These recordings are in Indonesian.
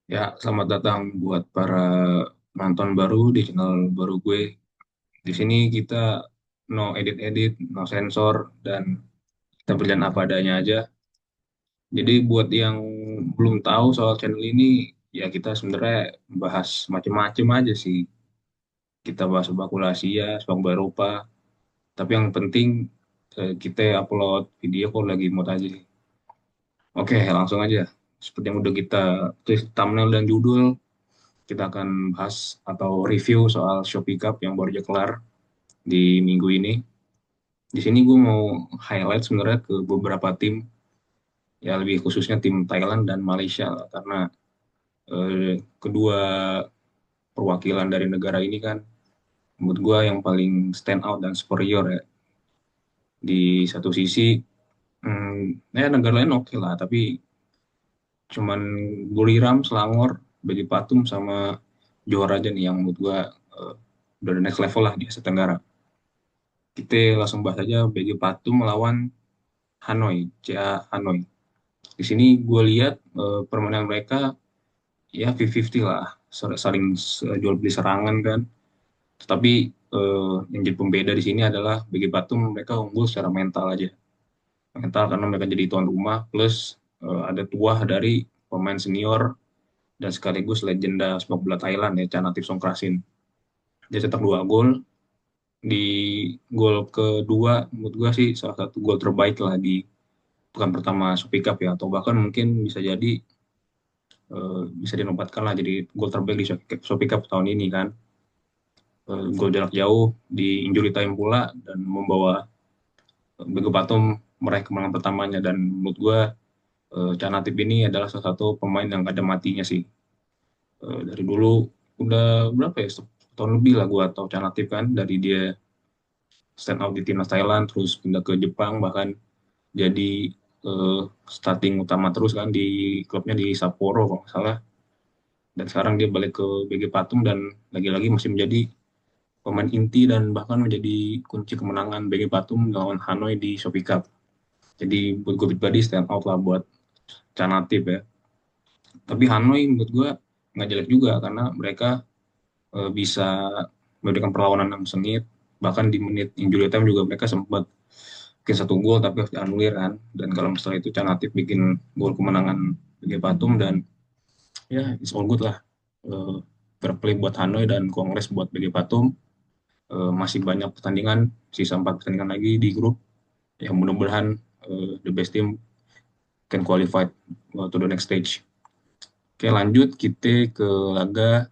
Ya, selamat datang buat para penonton baru di channel baru gue. Di sini kita no edit-edit, no sensor, dan kita berjalan apa adanya aja. Jadi buat yang belum tahu soal channel ini, ya kita sebenarnya bahas macem-macem aja sih. Kita bahas sepak bola Asia, sepak bola Eropa. Tapi yang penting kita upload video kalau lagi mood aja sih. Oke, langsung aja. Seperti yang udah kita tulis di thumbnail dan judul, kita akan bahas atau review soal Shopee Cup yang baru aja kelar di minggu ini. Di sini gue mau highlight sebenarnya ke beberapa tim, ya lebih khususnya tim Thailand dan Malaysia lah, karena kedua perwakilan dari negara ini kan menurut gue yang paling stand out dan superior ya. Di satu sisi, ya negara lain oke lah, tapi cuman Buriram, Selangor, Bagi Patum sama Johor aja nih yang menurut gue udah the next level lah di Asia Tenggara. Kita langsung bahas aja BG Patum melawan Hanoi, CA Hanoi. Di sini gue lihat permainan mereka ya 50-50 lah, saling jual beli serangan kan. Tetapi yang jadi pembeda di sini adalah BG Patum mereka unggul secara mental aja. Mental karena mereka jadi tuan rumah plus ada tuah dari pemain senior dan sekaligus legenda sepak bola Thailand ya Chanathip Songkrasin. Dia cetak 2 gol. Di gol kedua menurut gue sih salah satu gol terbaik lah di pekan pertama Shopee Cup ya, atau bahkan mungkin bisa jadi bisa dinobatkan lah jadi gol terbaik di Shopee Cup tahun ini kan. Gol jarak jauh di injury time pula dan membawa Bego Patum meraih kemenangan pertamanya, dan menurut gue Can Natip ini adalah salah satu pemain yang ada matinya sih. Dari dulu udah berapa ya, tahun lebih lah gue tahu Can Natip kan, dari dia stand out di timnas Thailand terus pindah ke Jepang, bahkan jadi eh, starting utama terus kan di klubnya di Sapporo kalau nggak salah, dan sekarang dia balik ke BG Patum dan lagi-lagi masih menjadi pemain inti dan bahkan menjadi kunci kemenangan BG Patum lawan Hanoi di Shopee Cup. Jadi buat gue pribadi stand out lah buat Canatip ya. Tapi Hanoi menurut gue nggak jelek juga karena mereka bisa memberikan perlawanan yang sengit. Bahkan di menit injury time juga mereka sempat bikin 1 gol tapi harus dianulir kan. Dan kalau misalnya itu Canatip bikin gol kemenangan BG Patum, dan ya it's all good lah. Eh, Fair play buat Hanoi dan Kongres buat BG Patum. Masih banyak pertandingan, sisa 4 pertandingan lagi di grup yang mudah-mudahan the best team can qualify to the next stage. Oke, lanjut kita ke laga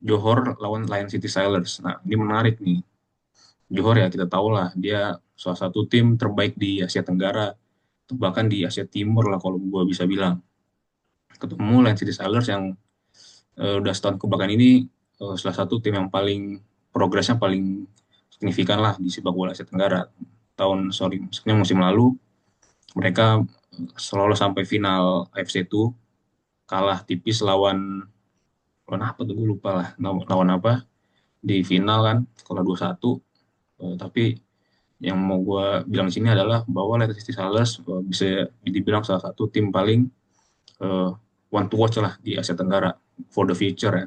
Johor lawan Lion City Sailors. Nah, ini menarik nih. Johor ya kita tahu lah dia salah satu tim terbaik di Asia Tenggara, bahkan di Asia Timur lah kalau gue bisa bilang. Ketemu Lion City Sailors yang udah setahun kebelakang ini salah satu tim yang paling progresnya paling signifikan lah di sepak bola Asia Tenggara. Maksudnya musim lalu mereka selalu sampai final AFC itu, kalah tipis lawan lawan apa tuh gue lupa lah, lawan apa di final kan, kalau 2-1. Tapi yang mau gue bilang di sini adalah bahwa Leicester City Sailors bisa dibilang salah satu tim paling uh, one to watch lah di Asia Tenggara for the future ya.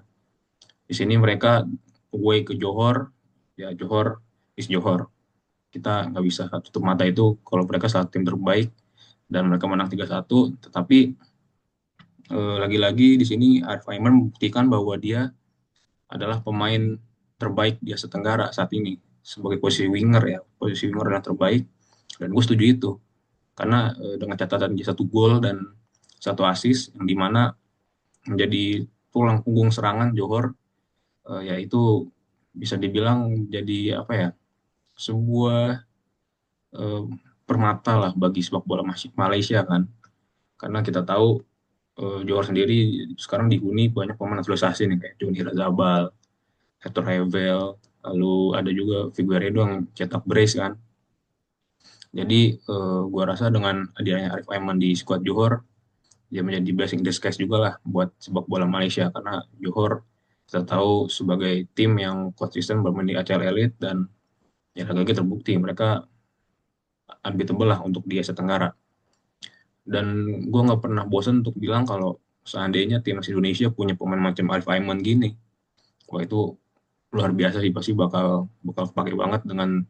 Di sini mereka away ke Johor, ya Johor is Johor. Kita nggak bisa tutup mata itu kalau mereka salah tim terbaik dan mereka menang 3-1. Tetapi lagi-lagi di sini Arif Aiman membuktikan bahwa dia adalah pemain terbaik di Asia Tenggara saat ini sebagai posisi winger ya, posisi winger yang terbaik, dan gue setuju itu karena dengan catatan dia 1 gol dan 1 assist yang dimana menjadi tulang punggung serangan Johor, yaitu bisa dibilang jadi apa ya, sebuah eh, permata lah bagi sepak bola Malaysia kan, karena kita tahu Johor sendiri sekarang dihuni banyak pemain naturalisasi nih kayak Joni Razabal, Hector Hevel, lalu ada juga Figueiredo yang cetak brace kan. Jadi gua rasa dengan adanya Arif Aiman di skuad Johor, dia menjadi blessing in disguise juga lah buat sepak bola Malaysia, karena Johor kita tahu sebagai tim yang konsisten bermain di ACL Elite, dan ya lagi terbukti mereka unbeatable lah untuk di Asia Tenggara. Dan gue nggak pernah bosan untuk bilang kalau seandainya timnas Indonesia punya pemain macam Arif Aiman gini, wah itu luar biasa sih, pasti bakal bakal pakai banget dengan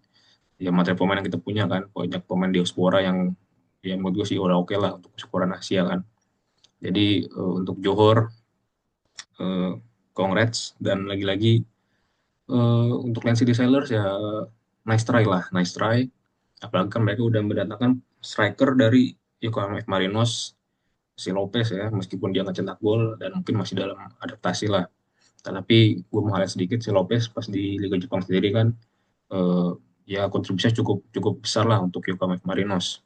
ya materi pemain yang kita punya kan, banyak pemain diaspora yang ya menurut gue sih udah oke lah untuk ukuran Asia kan. Jadi untuk Johor, eh, congrats, dan lagi-lagi untuk Land City Sailors ya nice try lah, nice try. Apalagi kan mereka udah mendatangkan striker dari Yokohama F. Marinos, si Lopez ya, meskipun dia nggak cetak gol dan mungkin masih dalam adaptasi lah. Tapi gue mau highlight sedikit si Lopez pas di Liga Jepang sendiri kan, eh, ya kontribusinya cukup cukup besar lah untuk Yokohama F. Marinos,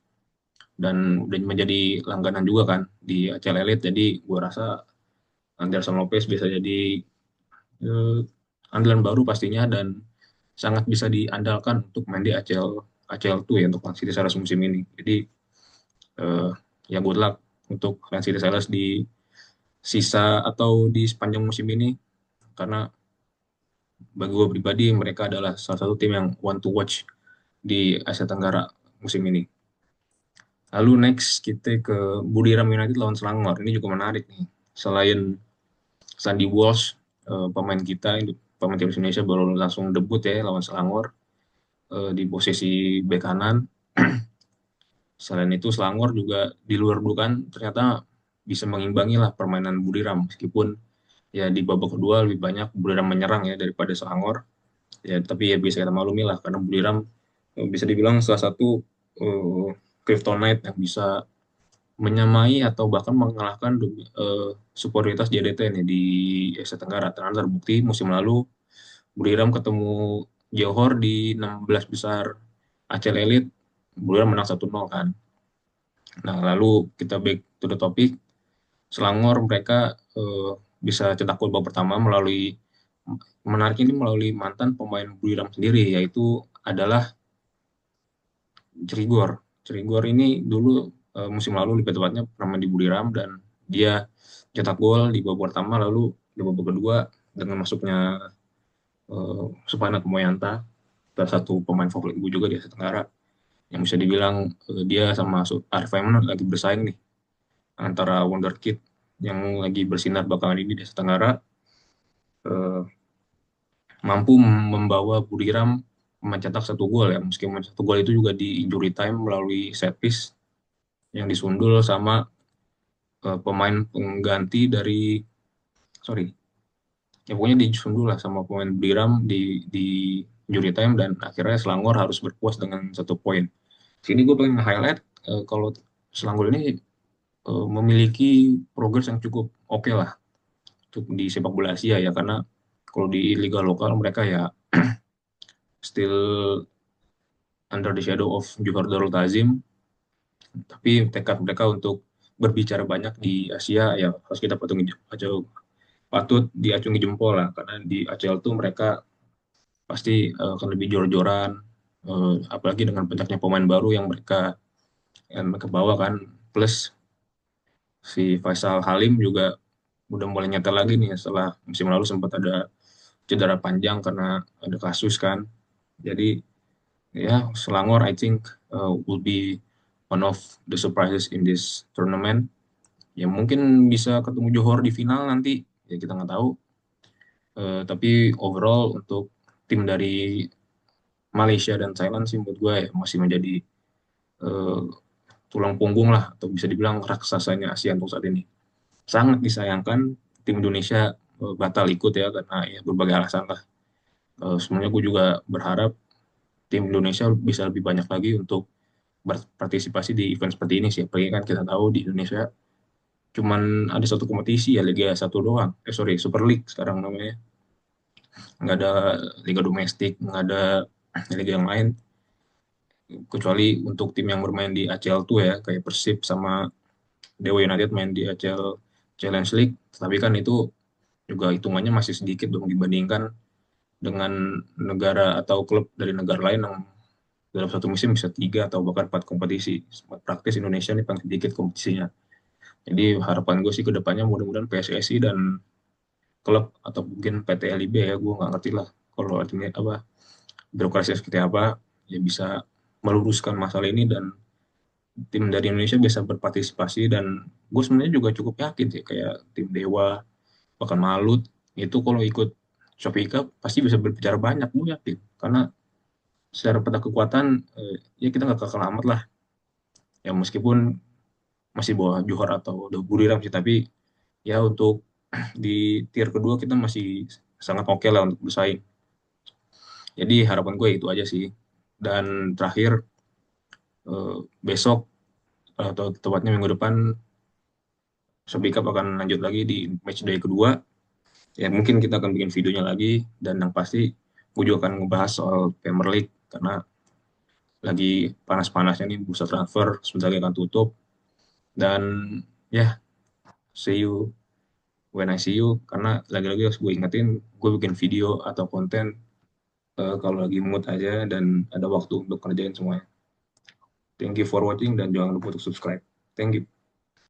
dan udah menjadi langganan juga kan di ACL Elite. Jadi gue rasa Anderson Lopez bisa jadi eh, andalan baru pastinya, dan sangat bisa diandalkan untuk main di ACL 2 ya untuk Lansity Sailors musim ini. Jadi eh, ya good luck untuk Lansity Sailors di sisa atau di sepanjang musim ini, karena bagi gue pribadi mereka adalah salah satu tim yang want to watch di Asia Tenggara musim ini. Lalu next kita ke Buriram United lawan Selangor. Ini juga menarik nih. Selain Sandy Walsh, pemain kita, pemain tim Indonesia baru langsung debut ya lawan Selangor di posisi bek kanan. Selain itu Selangor juga di luar dugaan ternyata bisa mengimbangi lah permainan Buriram, meskipun ya di babak kedua lebih banyak Buriram menyerang ya daripada Selangor. Ya tapi ya bisa kita maklumi lah karena Buriram bisa dibilang salah satu uh, Kryptonite yang bisa menyamai atau bahkan mengalahkan superioritas JDT nih di Asia Tenggara. Karena terbukti musim lalu Buriram ketemu Johor di 16 besar ACL Elite, Buriram menang 1-0 kan. Nah, lalu kita back to the topic, Selangor mereka bisa cetak gol babak pertama melalui, menarik ini, melalui mantan pemain Buriram sendiri, yaitu adalah Cerigor. Cerigor ini dulu musim lalu lebih tepatnya pernah main di Buriram, dan dia cetak gol di babak pertama, lalu di babak kedua dengan masuknya Supana Moyanta, salah satu pemain favorit gue juga di Asia Tenggara, yang bisa dibilang dia sama Arif Aiman lagi bersaing nih antara wonderkid yang lagi bersinar belakangan ini di Asia Tenggara, eh, mampu membawa Buriram mencetak satu gol ya, meskipun satu gol itu juga di injury time melalui set piece yang disundul sama pemain pengganti dari, sorry, ya pokoknya disundul lah sama pemain Buriram di injury time, dan akhirnya Selangor harus berpuas dengan 1 poin. Sini gue pengen highlight kalau Selangor ini memiliki progres yang cukup oke lah untuk di sepak bola Asia ya, karena kalau di liga lokal mereka ya still under the shadow of Johor Darul Tazim, tapi tekad mereka untuk berbicara banyak di Asia ya harus kita patut diacungi jempol lah, karena di ACL tuh mereka pasti akan lebih jor-joran, apalagi dengan banyaknya pemain baru yang mereka bawa kan, plus si Faisal Halim juga udah mulai nyetel lagi nih setelah musim lalu sempat ada cedera panjang karena ada kasus kan. Jadi ya Selangor I think will be one of the surprises in this tournament. Ya mungkin bisa ketemu Johor di final nanti, ya kita nggak tahu. Tapi overall untuk tim dari Malaysia dan Thailand sih menurut gue ya masih menjadi eh, tulang punggung lah, atau bisa dibilang raksasanya Asia untuk saat ini. Sangat disayangkan tim Indonesia batal ikut ya karena ya berbagai alasan lah. Sebenarnya gue juga berharap tim Indonesia bisa lebih banyak lagi untuk berpartisipasi di event seperti ini sih. Apalagi kan kita tahu di Indonesia cuman ada satu kompetisi ya, Liga 1 doang. Sorry, Super League sekarang namanya. Nggak ada liga domestik, nggak ada liga yang lain. Kecuali untuk tim yang bermain di ACL tuh ya, kayak Persib sama Dewa United main di ACL Challenge League. Tapi kan itu juga hitungannya masih sedikit dong dibandingkan dengan negara atau klub dari negara lain yang dalam satu musim bisa 3 atau bahkan 4 kompetisi. Praktis Indonesia ini paling sedikit kompetisinya. Jadi harapan gue sih ke depannya mudah-mudahan PSSI dan klub atau mungkin PT LIB ya, gue nggak ngerti lah kalau artinya apa, birokrasi seperti apa, ya bisa meluruskan masalah ini dan tim dari Indonesia bisa berpartisipasi, dan gue sebenarnya juga cukup yakin sih kayak tim Dewa bahkan Malut itu kalau ikut Shopee Cup pasti bisa berbicara banyak, gue yakin, karena secara peta kekuatan ya kita nggak kalah amat lah ya, meskipun masih bawah Johor atau udah Buriram sih, tapi ya untuk di tier kedua kita masih sangat oke lah untuk bersaing. Jadi harapan gue itu aja sih. Dan terakhir, besok atau tepatnya minggu depan Shopee Cup akan lanjut lagi di match day kedua. Ya mungkin kita akan bikin videonya lagi, dan yang pasti gue juga akan ngebahas soal Premier League karena lagi panas-panasnya nih bursa transfer sebentar lagi akan tutup. Dan ya, see you when I see you, karena lagi-lagi harus gue ingetin, gue bikin video atau konten kalau lagi mood aja dan ada waktu untuk kerjain semuanya. Thank you for watching dan jangan lupa untuk subscribe. Thank you.